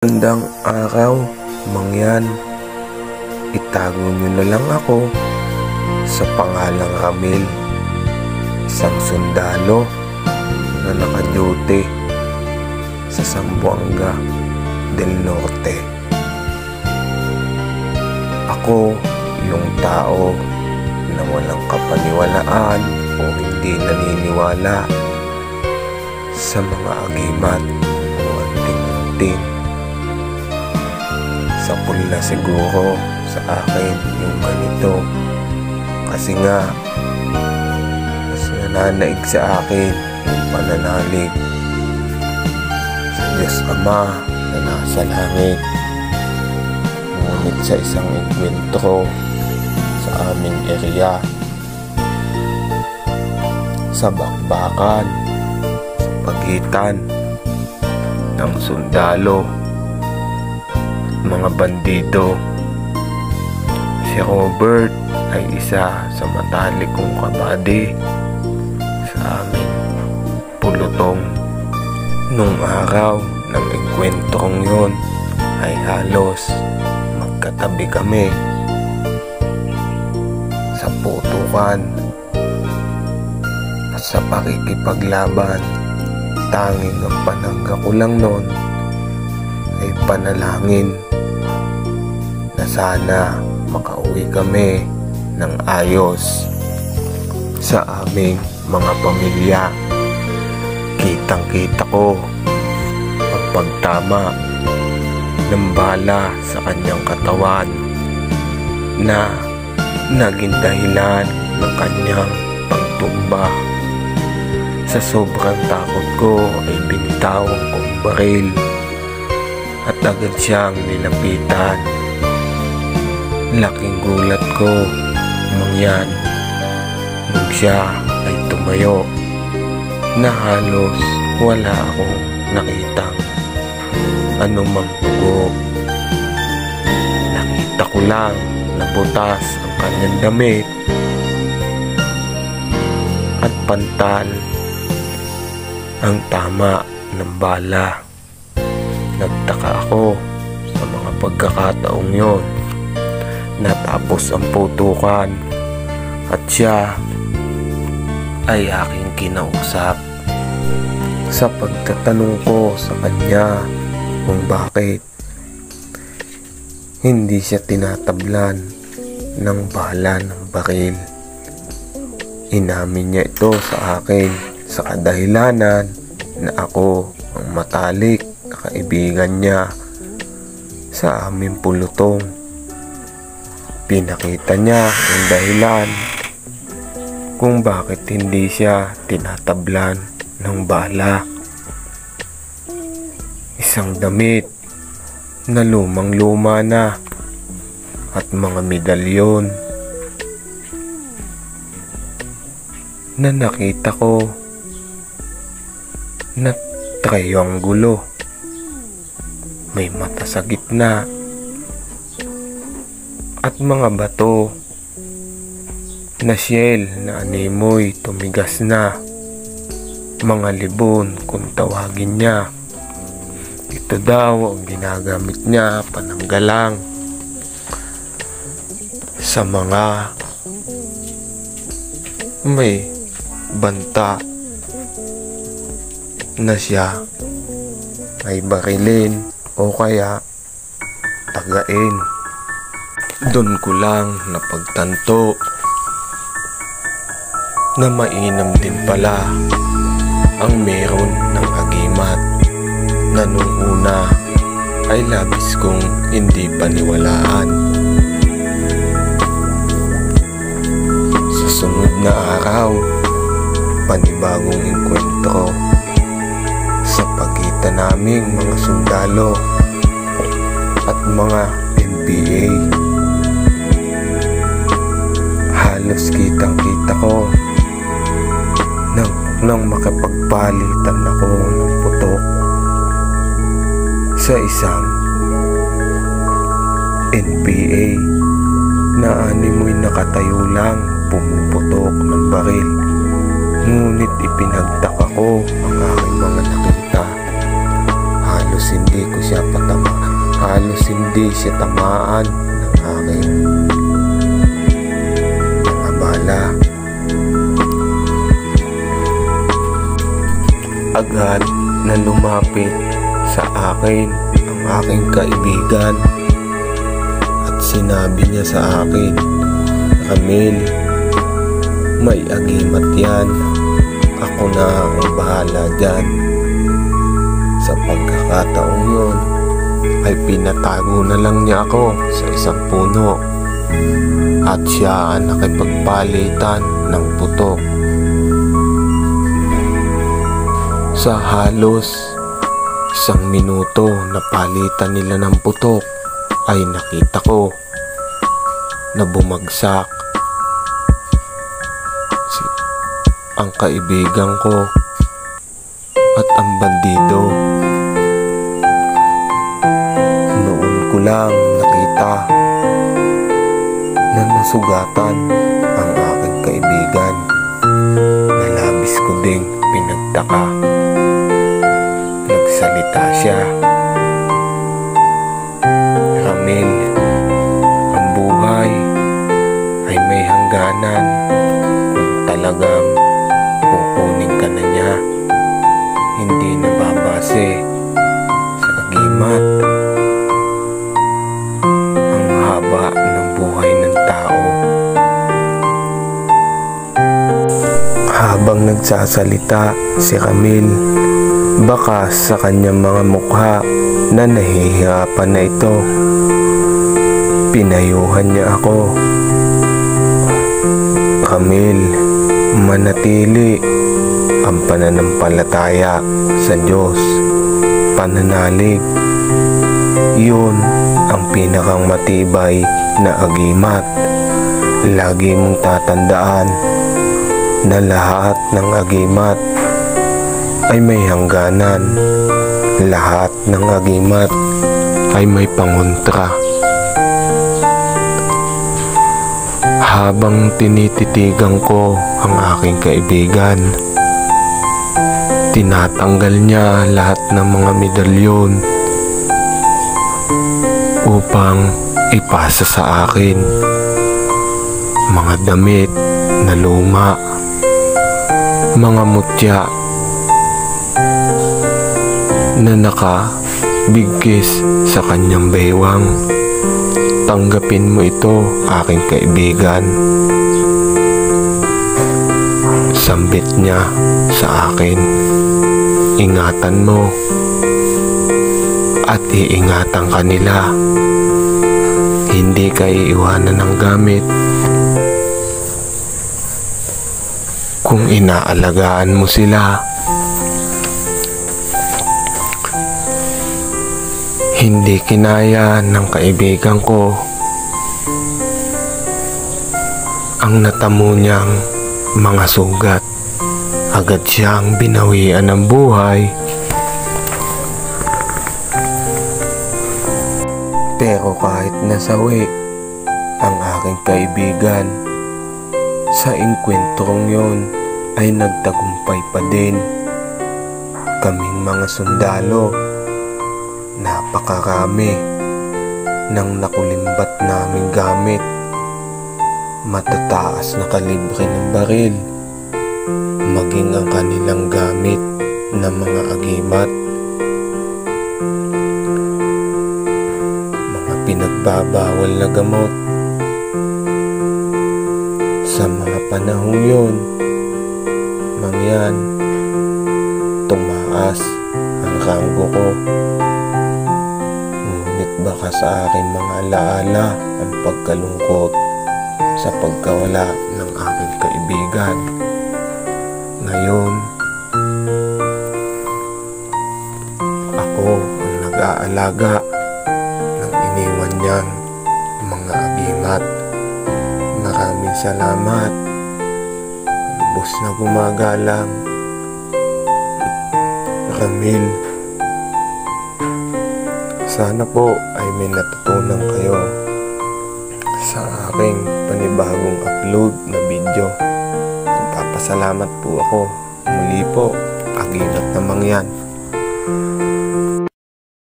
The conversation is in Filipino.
Magandang araw, mangyan. Itago niyo na lang ako sa pangalang Ramil, isang sundalo na nakaduty sa Zamboanga del Norte. Ako yung tao na walang kapaniwalaan o hindi naniniwala sa mga agimat o anting-anting. Sapul na siguro sa akin yung ganito, kasi nga mas nananaig sa akin yung pananalig sa Diyos Ama na nasa langit. Ngunit sa isang enkwentro sa aming area, sa bakbakan, sa pagitan ng sundalo at mga bandido, si Robert ay isa sa matalik kong kabady sa aming pulutong. Nung araw ng engkwentrong yun ay halos magkatabi kami sa putukan at sa pakikipaglaban. Tanging ang panangga ko lang nun ay panalangin na sana makauwi kami ng ayos sa aming mga pamilya. Kitang-kita ko ang pagtama ng bala sa kanyang katawan na naging dahilan ng kanyang pagtumba. Sa sobrang takot ko ay binitawan kong baril at agad siyang nilapitan. Laking gulat ko, mangyan, nung siya ay tumayo na halos wala akong nakitang anumang dugo. Nakita ko lang na butas ang kanyang damit at pantal ang tama ng bala. Nagtaka ako sa mga pagkakataong yon. Natapos ang putukan at siya ay aking kinausap. Sa pagtatanong ko sa kanya kung bakit hindi siya tinatablan ng bala ng baril, inamin niya ito sa akin sa kadahilanan na ako ang matalik na kaibigan niya sa aming pulutong. Pinakita niya ang dahilan kung bakit hindi siya tinatablan ng bala. Isang damit na lumang-luma na at mga medalyon na nakita ko na trianggulo, may mata sa gitna at mga bato na shell na animoy tumigas na, mga libon kung tawagin niya. Ito daw ang ginagamit niya pananggalang sa mga may banta na siya ay barilin o kaya tagain. Doon ko lang napagtanto na mainam din pala ang meron ng agimat na nung una ay labis kong hindi paniwalaan. Sa sunod na araw, panibagong engkwentro sa pagitan naming mga sundalo at mga NPA. Halos kitang-kita ko nang makapagpalitan ako ng putok sa isang NPA na animoy nakatayo lang pumuputok ng baril. Ngunit ipinagtaka ko ang aking mga nakita. Halos halos hindi siya tamaan ng aking mga bala. Agad na lumapit sa akin ang aking kaibigan at sinabi niya sa akin, "Ramil, may agimat yan. Ako na ang bahala dyan." Sa pagkakataong yun ay pinatago na lang niya ako sa isang puno at siya ang nakipagpalitan ng putok. Sa halos 1 minuto na palitan nila ng putok ay nakita ko na bumagsak ang kaibigan ko at ang bandido. Noon ko lang nakita na nasugatan ang aking kaibigan. Nalabis ko ding pinagtaka. Nagsalita siya, "Ramil, ang buhay ay may hangganan kung talagang kukunin ka na niya. Hindi nababase sa agimat. Ang haba ng buhay ng tao." Habang nagsasalita si Ramil, baka sa kanyang mga mukha na nahihirapan na ito, pinayuhan niya ako. "Ramil, manatili ang pananampalataya sa Diyos. Pananalig, yun ang pinakang matibay na agimat. Lagi mong tatandaan na lahat ng agimat ay may hangganan. Lahat ng agimat ay may pangontra." Habang tinititigan ko ang aking kaibigan, tinatanggal niya lahat ng mga medalyon upang ipasa sa akin. Mga damit na luma, mga mutya na nakabigkis sa kanyang baywang. "Tanggapin mo ito, aking kaibigan." Sambit niya sa akin, "Ingatan mo at iingatan ka nila. Hindi ka iiwanan ng gamit kung inaalagaan mo sila." Hindi kinaya ng kaibigan ko ang natamo niyang mga sugat. Agad siyang binawian ng buhay. Pero kahit nasawi ang aking kaibigan, sa engkwentrong yun ay nagtagumpay pa din. Kaming mga sundalo, napakarami ng nakulimbat naming gamit. Matataas na kalibre ng baril, maging ang kanilang gamit na mga agimat, mga pinagbabawal na gamot. Sa mga panahong yun, mangyan, tumaas ang ranggo ko. Ngunit baka sa aking mga alaala ang pagkalungkot sa pagkawala ng aking kaibigan. Ngayon, ako ang nag-aalaga ng iniwan niyang mga agimat. Maraming salamat. Lubos na gumagalang, Ramil. Sana po ay may natutunan kayo sa aking panibagong upload na video. Nagpapasalamat po ako. Muli po, agimat na mangyan.